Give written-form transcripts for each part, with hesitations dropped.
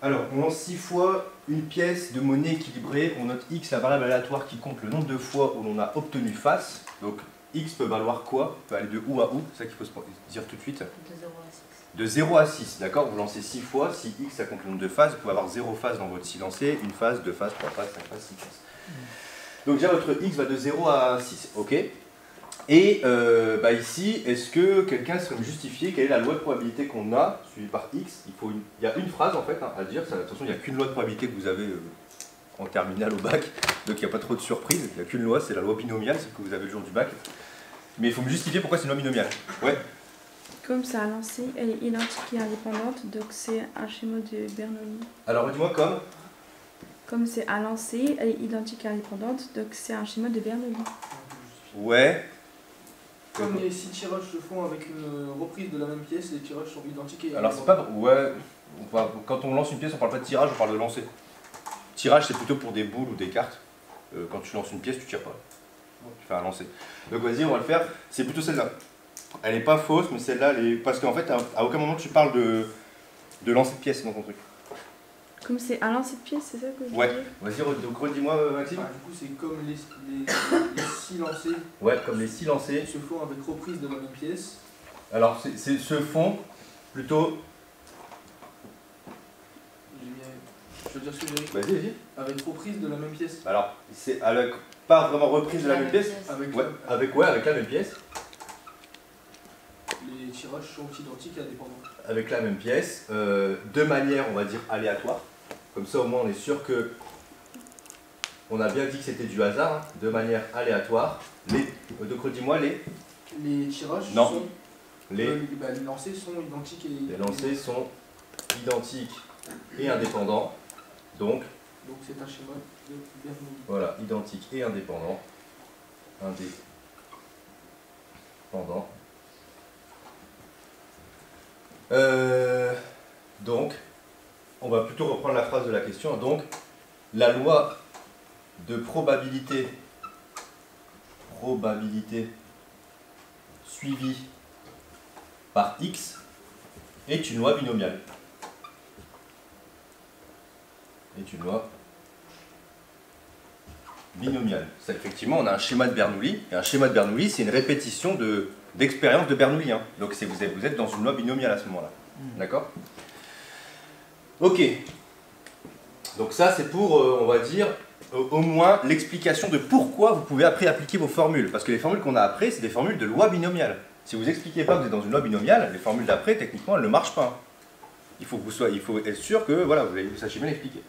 Alors, on lance 6 fois une pièce de monnaie équilibrée. On note x, la variable aléatoire qui compte le nombre de fois où l'on a obtenu face. Donc, x peut valoir quoi? Peut aller de où à où? C'est ça qu'il faut se dire tout de suite. De 0 à 6, d'accord? Vous lancez 6 fois, si x ça compte le nombre de phases, vous pouvez avoir 0 phase dans votre si lancé, une phase, 2 phases, 3 phases, 5 phases, 6 phases. Donc déjà votre x va de 0 à 6, ok? Et ici, est-ce que quelqu'un serait me justifier quelle est la loi de probabilité qu'on a, suivie par x? Il y a une phrase en fait à dire, attention, il n'y a qu'une loi de probabilité que vous avez en terminale au bac, donc il n'y a pas trop de surprise, il n'y a qu'une loi, c'est la loi binomiale, celle que vous avez le jour du bac. Mais il faut me justifier pourquoi c'est une loi binomiale. Ouais. Comme c'est à lancer, elle est identique et indépendante, donc c'est un schéma de Bernoulli. Alors dis-moi comme. Comme c'est à lancer, elle est identique et indépendante, donc c'est un schéma de Bernoulli. Ouais. Comme les 6 tirages se font avec une reprise de la même pièce, les tirages sont identiques et alors c'est pas... Ouais. Quand on lance une pièce, on parle pas de tirage, on parle de lancer. Tirage, c'est plutôt pour des boules ou des cartes. Quand tu lances une pièce, tu tires pas. Tu fais un lancer. Donc vas-y, on va le faire. C'est plutôt celle-là. Elle n'est pas fausse, mais celle-là, elle est... parce qu'en fait, à aucun moment tu parles de lancer de pièce dans ton truc. Comme c'est un lancer de pièce, c'est ça que je Ouais, veux dire? vas-y, donc redis-moi, Maxime. Du coup, c'est comme les 6 lancés. Ouais, comme les 6 lancés. Se font avec reprise de la même pièce. Alors, c'est se font plutôt. Je veux dire ce que j'ai dit. Vas-y, vas-y. Avec reprise de la même pièce. Alors, c'est avec pas vraiment reprise de la même pièce. Avec la même pièce. Les tirages sont identiques et indépendants. Avec la même pièce, de manière, on va dire, aléatoire. Comme ça, au moins, on est sûr que... On a bien dit que c'était du hasard, hein, de manière aléatoire. Donc, redis-moi les... Les tirages sont... les lancers sont identiques et... Les lancers sont identiques et indépendants. Donc c'est un schéma de Bernoulli. Voilà, identique et indépendant. Donc, on va plutôt reprendre la phrase de la question. Donc, la loi de probabilité suivie par x est une loi binomiale. Ça, effectivement, on a un schéma de Bernoulli. Et un schéma de Bernoulli, c'est une répétition d'expérience de Bernoulli. Hein. Donc vous êtes dans une loi binomiale à ce moment-là. D'accord? Ok. Donc ça, c'est pour, on va dire, au moins l'explication de pourquoi vous pouvez après appliquer vos formules. Parce que les formules qu'on a après, c'est des formules de loi binomiale. Si vous n'expliquez pas que vous êtes dans une loi binomiale, les formules d'après, techniquement, elles ne marchent pas. Il faut être sûr que voilà, vous sachiez bien l'expliquer.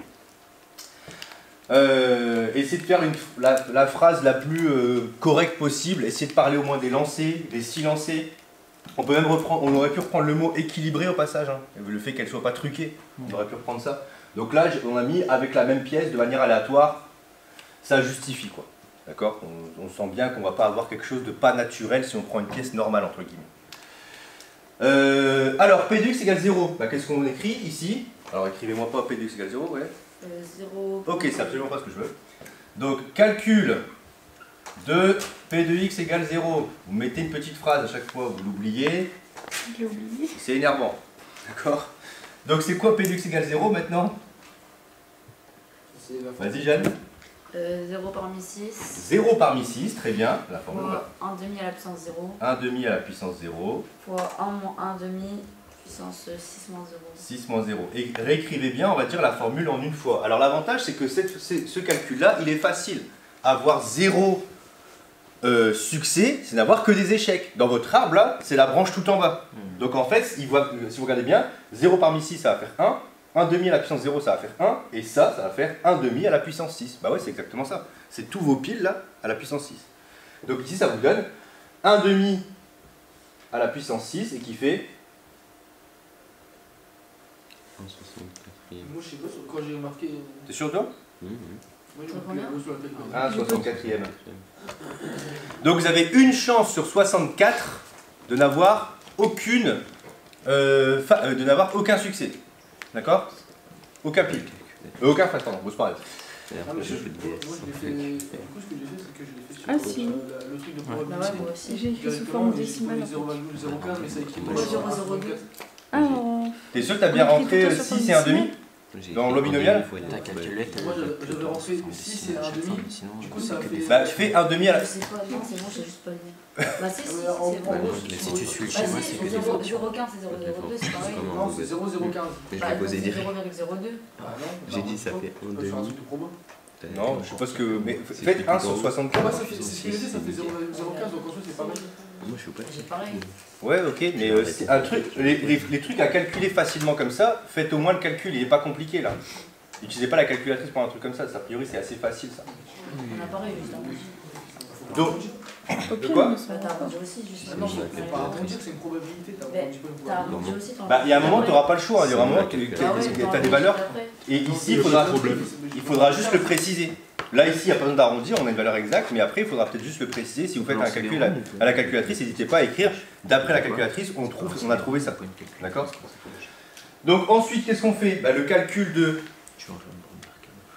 Essayez de faire la phrase la plus correcte possible. Essayez de parler au moins des lancers, des 6 lancers. On aurait pu reprendre le mot équilibré au passage. Hein. Le fait qu'elle ne soit pas truquée, on aurait pu reprendre ça. Donc là, on a mis avec la même pièce de manière aléatoire. Ça justifie quoi. D'accord? On sent bien qu'on ne va pas avoir quelque chose de pas naturel si on prend une pièce normale entre guillemets. Alors, P de x égale 0. Bah, qu'est-ce qu'on écrit ici? Alors, écrivez-moi pas P de x égale 0, ouais. 0. Ok, c'est absolument pas ce que je veux. Donc, calcul de P de x égale 0. Vous mettez une petite phrase à chaque fois, vous l'oubliez. Je l'ai oublié. C'est énervant. D'accord? Donc, c'est quoi P de x égale 0 maintenant? Vas-y, Jeanne. 0 parmi 6. 0 parmi 6, très bien. La formule. 1 demi à la puissance 0. 1 demi à la puissance 0. Fois 1 moins 1 demi puissance 6 moins 0. 6 moins 0. Et réécrivez bien, on va dire la formule en une fois. Alors l'avantage, c'est que ce calcul-là, il est facile. Avoir 0 succès, c'est n'avoir que des échecs. Dans votre arbre, là, c'est la branche tout en bas. Donc en fait, si vous regardez bien, 0 parmi 6, ça va faire 1. 1 demi à la puissance 0, ça va faire 1. Et ça va faire 1 demi à la puissance 6. Bah ouais, c'est exactement ça. C'est tous vos piles, là, à la puissance 6. Donc ici, ça vous donne 1 demi à la puissance 6 et qui fait... Moi, je sais pas, quand j'ai marqué... T'es sûr de toi? Moi, j'ai marqué sur la Ah, 64e. Donc vous avez une chance sur 64 de n'avoir aucun succès. D'accord? Aucun pile. Aucun face, pardon, c'est pareil. Moi, je l'ai fait... Du coup, ce que j'ai fait, c'est que je l'ai fait sur Ah, si. le truc de probabilité. Moi aussi. J'ai écrit sous forme décimale. 0,015, mais ça écrit 0,02. Ah, T'es sûr que t'as bien rentré 6 et 1 demi? Dans le binomial. T'as calculé. Moi j'avais rentré 6 et 1,5. Du coup ça fait. Bah tu fais 1,5 à la... Je sais pas, non, c'est bon, j'ai juste pas le lire. Bah, si, c'est en bon. gros, Mais si tu suis le Bah, schéma, si, c'est c'est que des fois. 0,15, c'est 0,02, c'est pareil. Non, c'est 0,015. Mais je Bah, l'ai posé c'est direct. 0,02. Ah non, J'ai dit ça fait on peut faire un truc de promo. Non, je sais pas ce que... Mais faites 1 sur Ah 64. bah ça fait, c'est ce qu'il a dit, ça fait 0,015 donc en fait c'est pas mal. Moi je suis pas J'ai pareil. Ouais, ok, mais c'est un truc, les trucs à calculer facilement comme ça, faites au moins le calcul, il est pas compliqué là. N'utilisez pas la calculatrice pour un truc comme ça, a priori c'est assez facile ça. On a pareil, juste un Donc, Au de pire, quoi on Bah, se t'as arrondi aussi, juste Non, c'est pas arrondir, c'est une probabilité, t'as Mais arrondi pas une t'as probabilité. arrondi aussi ton. bah il y a un moment tu n'auras pas le choix, il y aura un moment tu Ah ouais, as des valeurs, et ici il faudra juste le préciser. Là ici il n'y a pas besoin d'arrondir, on a une valeur exacte, mais après il faudra peut-être juste le préciser. Si vous faites un calcul à la calculatrice, n'hésitez pas à écrire, d'après la calculatrice on a trouvé ça. D'accord? Donc ensuite qu'est-ce qu'on fait? Bah, le calcul de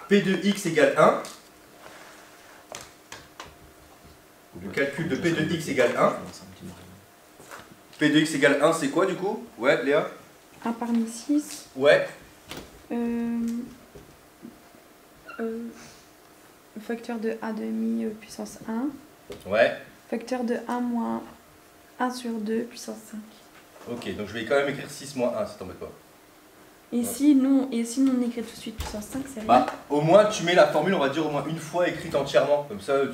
P de x égale 1. Le calcul de P de x égale 1. P de x égale 1 c'est quoi du coup? Ouais Léa? 1 parmi 6. Ouais. Facteur de a demi puissance 1. Ouais. Facteur de 1 moins 1 sur 2 puissance 5. Ok, donc je vais quand même écrire 6 moins 1, ça t'embête pas. Et si nous on écrit tout de suite puissance 5, c'est rien. Bah, au moins tu mets la formule, on va dire au moins une fois écrite entièrement. Comme ça, et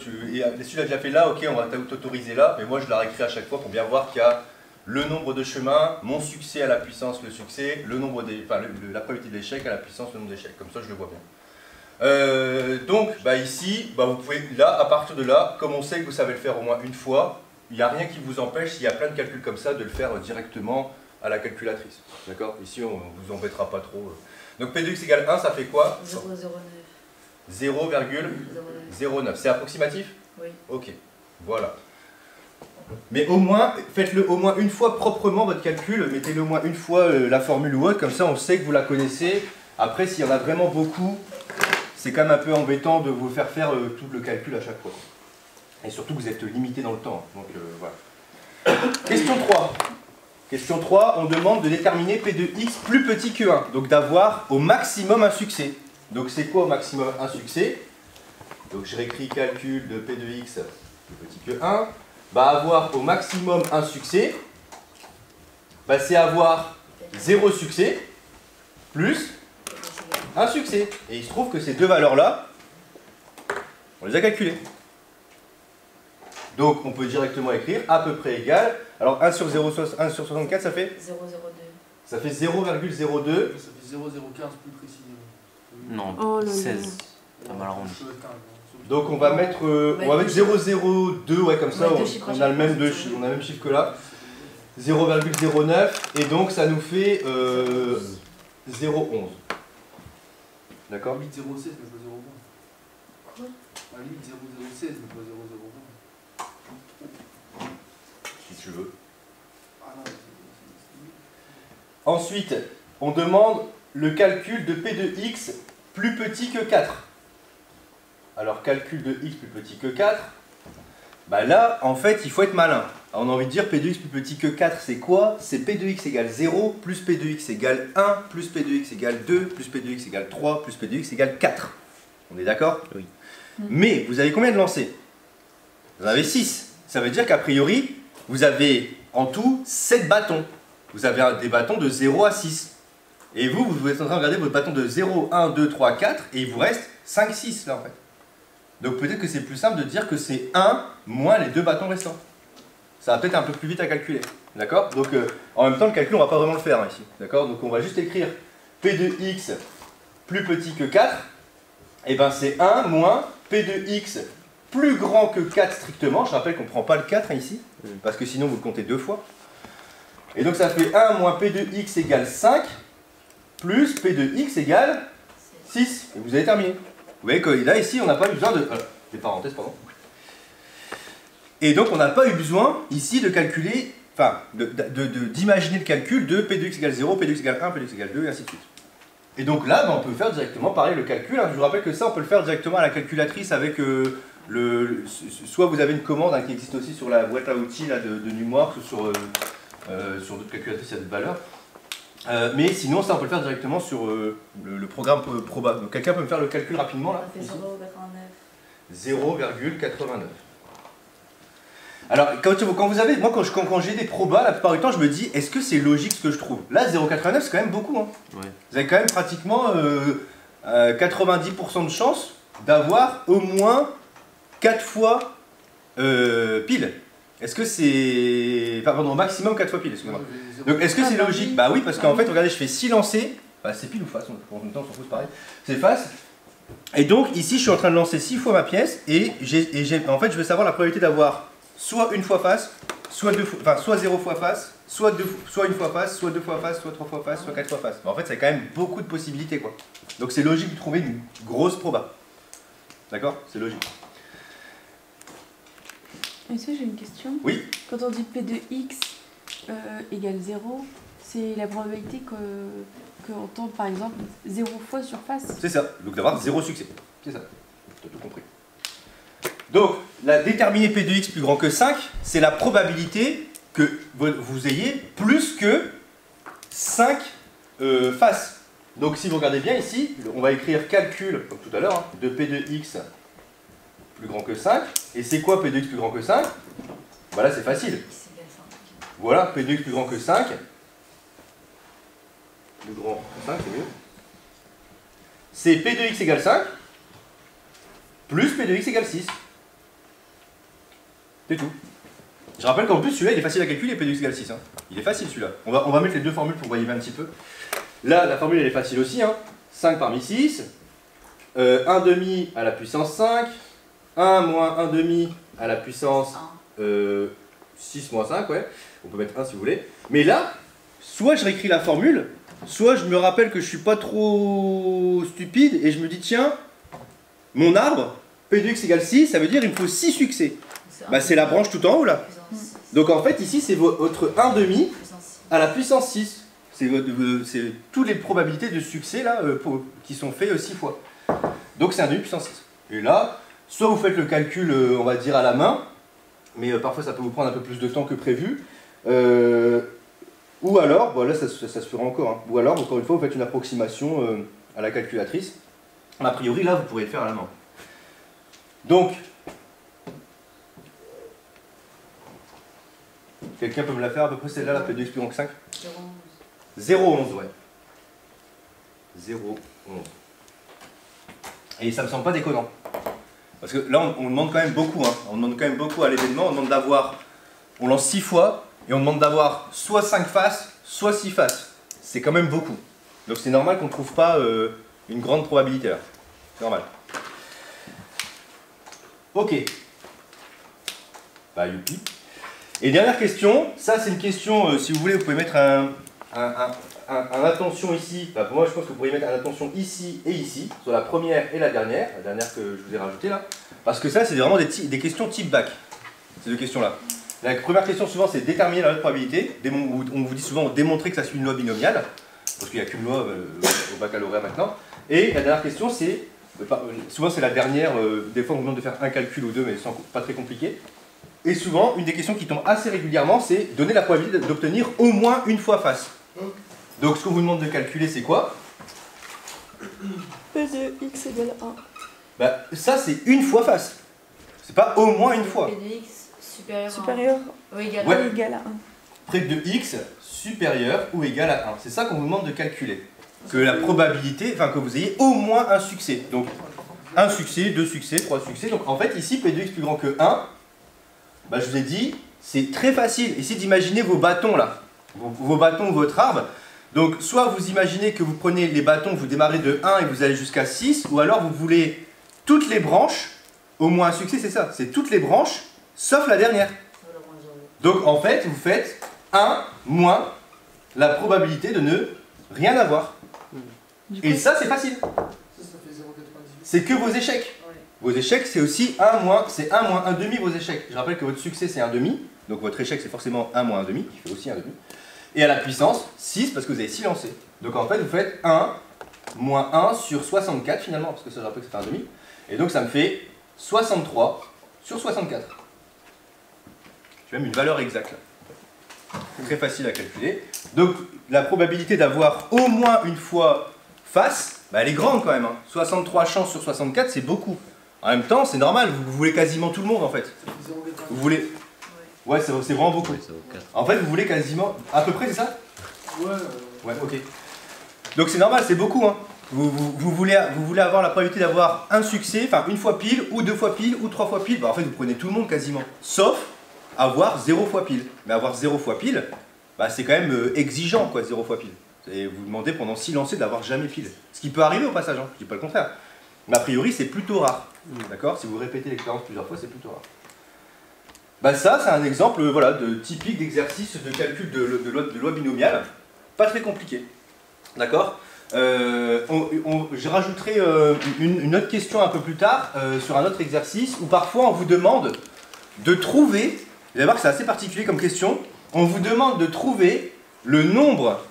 si tu l'as déjà fait là, ok, on va t'autoriser là, mais moi je la réécris à chaque fois pour bien voir qu'il y a le nombre de chemins, mon succès à la puissance, le succès, le nombre des, enfin, la probabilité d'échec à la puissance, le nombre d'échecs. Comme ça, je le vois bien. Donc, bah, ici, bah, vous pouvez, là, à partir de là, comme on sait que vous savez le faire au moins une fois, il n'y a rien qui vous empêche, s'il y a plein de calculs comme ça, de le faire directement à la calculatrice. D'accord? Ici, on ne vous embêtera pas trop. Donc, P de x égale 1, ça fait quoi? 0,09. 0,09. C'est approximatif? Oui. Ok, voilà. Mais au moins, faites-le au moins une fois proprement votre calcul, mettez-le au moins une fois la formule ou autre, comme ça on sait que vous la connaissez. Après, s'il y en a vraiment beaucoup, c'est quand même un peu embêtant de vous faire tout le calcul à chaque fois. Et surtout que vous êtes limité dans le temps. Donc voilà. Question 3. Question 3, on demande de déterminer P de x plus petit que 1. Donc d'avoir au maximum un succès. Donc c'est quoi au maximum un succès? Donc je réécris calcul de P de x plus petit que 1. Bah avoir au maximum un succès, bah, c'est avoir 0 succès plus un succès. Et il se trouve que ces deux valeurs-là, on les a calculées. Donc on peut directement écrire à peu près égal. Alors 1 sur 64, ça fait 0,02. Ça fait 0,02. Ça fait 0,015 plus précis. Non, Oh là là. 16. Pas mal arrondi. Donc on va mettre 0,02, ouais, comme ça Ouais, deux chiffres à on a le chaque même, fois. on a le même chiffre que là. 0,09 et donc ça nous fait 0,11. D'accord? Limite 0,16 mais pas 0,20. Quoi? À la limite 0,016 mais pas 0,020. Si tu veux. Ah non, Ensuite, on demande le calcul de P de x plus petit que 4. Alors calcul de x plus petit que 4, bah là en fait il faut être malin. Alors, on a envie de dire P de x plus petit que 4 c'est quoi? C'est P de x égale 0 plus P de x égale 1 plus P de x égale 2 plus P de x égale 3 plus P de x égale 4. On est d'accord? Oui. Mais vous avez combien de lancers? Vous en avez 6. Ça veut dire qu'a priori vous avez en tout 7 bâtons. Vous avez des bâtons de 0 à 6. Et vous êtes en train de regarder votre bâton de 0, 1, 2, 3, 4 et il vous reste 5, 6 là en fait. Donc peut-être que c'est plus simple de dire que c'est 1 moins les 2 bâtons restants. Ça va peut-être un peu plus vite à calculer. D'accord? Donc en même temps le calcul on va pas vraiment le faire ici. D'accord? Donc on va juste écrire P de x plus petit que 4. Et ben c'est 1 moins P de x plus grand que 4 strictement. Je rappelle qu'on ne prend pas le 4 ici. Parce que sinon vous le comptez deux fois. Et donc ça fait 1 moins P de x égale 5 plus P de x égale 6. Et vous avez terminé. Vous voyez que là, ici, on n'a pas eu besoin de... des parenthèses, pardon. Et donc, on n'a pas eu besoin, ici, de calculer... Enfin, d'imaginer le calcul de P de x égale 0, P de x égale 1, P de x égale 2, et ainsi de suite. Et donc là, on peut faire directement, pareil, le calcul. Je vous rappelle que ça, on peut le faire directement à la calculatrice avec soit vous avez une commande qui existe aussi sur la boîte à outils là, de Numworks, ou sur d'autres calculatrices, il y a d'autres valeurs. Mais sinon, ça, on peut le faire directement sur le programme Proba. Donc, quelqu'un peut me faire le calcul rapidement là? Ça fait Ici. 0,89. 0,89. Alors, quand vous avez, moi quand j'ai des probas, la plupart du temps, je me dis, est-ce que c'est logique ce que je trouve? Là, 0,89, c'est quand même beaucoup. Hein. Ouais. Vous avez quand même pratiquement 90% de chance d'avoir au moins 4 fois pile. Est-ce que c'est... Enfin, pardon, au maximum 4 fois pile, excusez-moi. Donc, est-ce que c'est logique? Bah oui, parce qu'en fait, regardez, je fais 6 lancers. Bah, c'est pile ou face, en même temps, on s'en fout, c'est pareil. C'est face. Et donc, ici, je suis en train de lancer 6 fois ma pièce. Et en fait, je veux savoir la probabilité d'avoir soit une fois face, soit deux fois, enfin, soit 0 fois face, soit une fois face, soit 2 fois face, soit 3 fois face, soit 4 fois face. Bah, en fait, c'est quand même beaucoup de possibilités, quoi. Donc, c'est logique de trouver une grosse proba. D'accord? C'est logique. Est-ce que j'ai une question? Oui. Quand on dit P de X égale 0, c'est la probabilité qu'on tombe par exemple 0 fois sur face. C'est ça. Donc, d'avoir 0 succès. C'est ça. Tu as tout compris. Donc, la déterminer P de X plus grand que 5, c'est la probabilité que vous ayez plus que 5 faces. Donc, si vous regardez bien ici, on va écrire calcul, comme tout à l'heure, hein, de P de X plus grand que 5. Et c'est quoi P de X plus grand que 5? Bah là, c'est facile. Voilà, P de X plus grand que 5. Plus grand que 5, c'est mieux. C'est P de X égale 5 plus P de X égale 6. C'est tout. Je rappelle qu'en plus, celui-là, il est facile à calculer, P de X égale 6. Hein. Il est facile, celui-là. On va mettre les deux formules pour voyer un petit peu. Là, la formule, elle est facile aussi. Hein. 5 parmi 6. 1 demi à la puissance 5. 1 moins 1 demi à la puissance 6 moins 5, ouais. On peut mettre 1 si vous voulez. Mais là, soit je réécris la formule, soit je me rappelle que je suis pas trop stupide et je me dis, tiens, mon arbre, P de X égale 6, ça veut dire qu'il me faut 6 succès. Bah, c'est la branche tout en haut là. Donc en fait, ici, c'est votre 1 demi à la puissance 6. C'est toutes les probabilités de succès là, qui sont faites 6 fois. Donc c'est 1 demi puissance 6. Et là, soit vous faites le calcul, on va dire à la main, mais parfois ça peut vous prendre un peu plus de temps que prévu. Ou alors, bon, là ça se fera encore, hein. Ou alors, encore une fois, vous faites une approximation à la calculatrice. A priori, là, vous pourrez le faire à la main. Donc, quelqu'un peut me la faire à peu près celle-là, la P de X plus grand que 5? 0,11, ouais. 0,11. Et ça me semble pas déconnant. Parce que là, on demande quand même beaucoup. Hein. On demande quand même beaucoup à l'événement. On demande d'avoir. On lance 6 fois et on demande d'avoir soit 5 faces, soit 6 faces. C'est quand même beaucoup. Donc c'est normal qu'on ne trouve pas une grande probabilité là. C'est normal. Ok. Bah, youpi. Et dernière question. Ça, c'est une question, si vous voulez, vous pouvez mettre un attention ici. Enfin, pour moi, je pense que vous pourriez mettre un attention ici et ici, sur la première et la dernière que je vous ai rajoutée là. Parce que ça, c'est vraiment des questions type bac, ces deux questions-là. La première question, souvent, c'est déterminer la probabilité. On vous dit souvent démontrer que ça suit une loi binomiale, parce qu'il n'y a qu'une loi au baccalauréat maintenant. Et la dernière question, c'est, souvent c'est la dernière, des fois on vous demande de faire un calcul ou deux, mais c'est pas très compliqué. Et souvent, une des questions qui tombe assez régulièrement, c'est donner la probabilité d'obtenir au moins une fois face. Donc ce qu'on vous demande de calculer, c'est quoi? P de X égale 1. Bah, ça, c'est une fois face. C'est pas au moins une fois. P de X supérieur Supérieur ou égal Ouais. à égale à 1. Près de X supérieur ou égal à 1. C'est ça qu'on vous demande de calculer. Que la probabilité, enfin que vous ayez au moins un succès. Donc, un succès, 2 succès, 3 succès. Donc en fait, ici, P de X plus grand que 1, bah, je vous ai dit, c'est très facile. Essayez d'imaginer vos bâtons là. Vos bâtons, votre arbre. Donc, soit vous imaginez que vous prenez les bâtons, vous démarrez de 1 et vous allez jusqu'à 6, ou alors vous voulez toutes les branches, au moins un succès, c'est ça. C'est toutes les branches, sauf la dernière. Donc, en fait, vous faites 1 moins la probabilité de ne rien avoir. Et ça, c'est facile. Ça fait 0,98. C'est que vos échecs. Ouais. Vos échecs, c'est aussi 1 moins, c'est 1 moins 1 demi vos échecs. Je rappelle que votre succès, c'est 1 demi. Donc votre échec, c'est forcément 1 moins 1 demi, qui fait aussi 1 demi. Et à la puissance, 6, parce que vous avez 6 lancés. Donc en fait, vous faites 1 moins 1 sur 64 finalement, parce que ça, je rappelle que ça fait 1 demi. Et donc ça me fait 63 sur 64. J'ai même une valeur exacte là. C'est très facile à calculer. Donc la probabilité d'avoir au moins une fois face, bah, elle est grande quand même. Hein. 63 chances sur 64, c'est beaucoup. En même temps, c'est normal, vous voulez quasiment tout le monde en fait. Vous voulez... Ouais, c'est vraiment beaucoup. En fait, vous voulez quasiment... À peu près, c'est ça? Ouais. Ouais, ok. Donc c'est normal, c'est beaucoup. Hein. Vous voulez avoir la probabilité d'avoir un succès, enfin une fois pile, ou deux fois pile, ou trois fois pile. Bah, en fait, vous prenez tout le monde quasiment. Sauf avoir 0 fois pile. Mais avoir 0 fois pile, bah, c'est quand même exigeant, quoi, 0 fois pile. Et vous demandez pendant 6 lancers d'avoir jamais pile. Ce qui peut arriver au passage, hein. Je dis pas le contraire. Mais a priori, c'est plutôt rare. D'accord? Si vous répétez l'expérience plusieurs fois, c'est plutôt rare. Bah ça, c'est un exemple voilà, typique d'exercice de calcul de loi binomiale. Pas très compliqué. D'accord? Je rajouterai une autre question un peu plus tard sur un autre exercice où parfois on vous demande de trouver, vous allez voir que c'est assez particulier comme question, on vous demande de trouver le nombre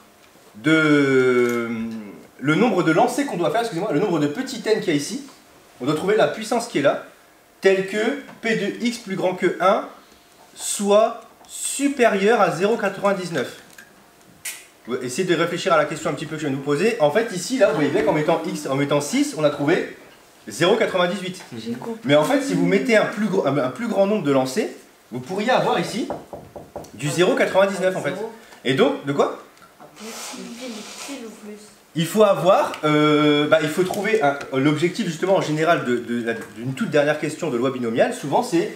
de lancers qu'on doit faire, excusez-moi, le nombre de petits n qu'il y a ici. On doit trouver la puissance qui est là, telle que p de x plus grand que 1 soit supérieur à 0,99. Essayez de réfléchir à la question un petit peu que je viens de vous poser. En fait, ici, là, vous voyez bien qu'en mettant 6, on a trouvé 0,98. Mais en fait, si vous mettez un plus grand nombre de lancers, vous pourriez avoir ici du 0,99 en fait. Et donc, de quoi? Il faut avoir, il faut trouver l'objectif justement en général d'une toute dernière question de loi binomiale, souvent c'est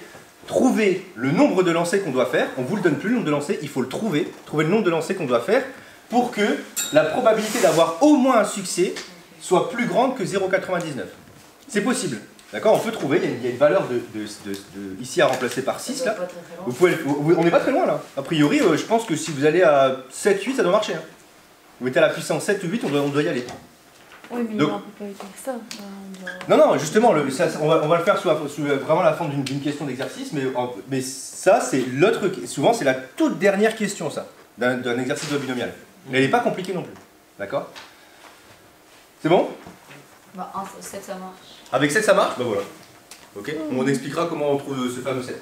trouver le nombre de lancers qu'on doit faire, on ne vous le donne plus le nombre de lancers, il faut le trouver le nombre de lancers qu'on doit faire pour que la probabilité d'avoir au moins un succès soit plus grande que 0,99. C'est possible, d'accord? On peut trouver, il y a une valeur ici à remplacer par 6 là. On n'est pas très loin là. A priori, je pense que si vous allez à 7, 8, ça doit marcher. Hein. Vous mettez à la puissance 7 ou 8, on doit y aller. Oui, mais donc, on peut pas être avec ça. Non, justement, on va le faire sous vraiment la forme d'une question d'exercice, mais ça, c'est l'autre. Souvent, c'est la toute dernière question, ça, d'un exercice de loi binomiale. Elle n'est pas compliquée non plus. D'accord? C'est bon? Bah, 7 ça marche. Avec 7, ça marche? Bah voilà. Ok. On expliquera comment on trouve ce fameux 7.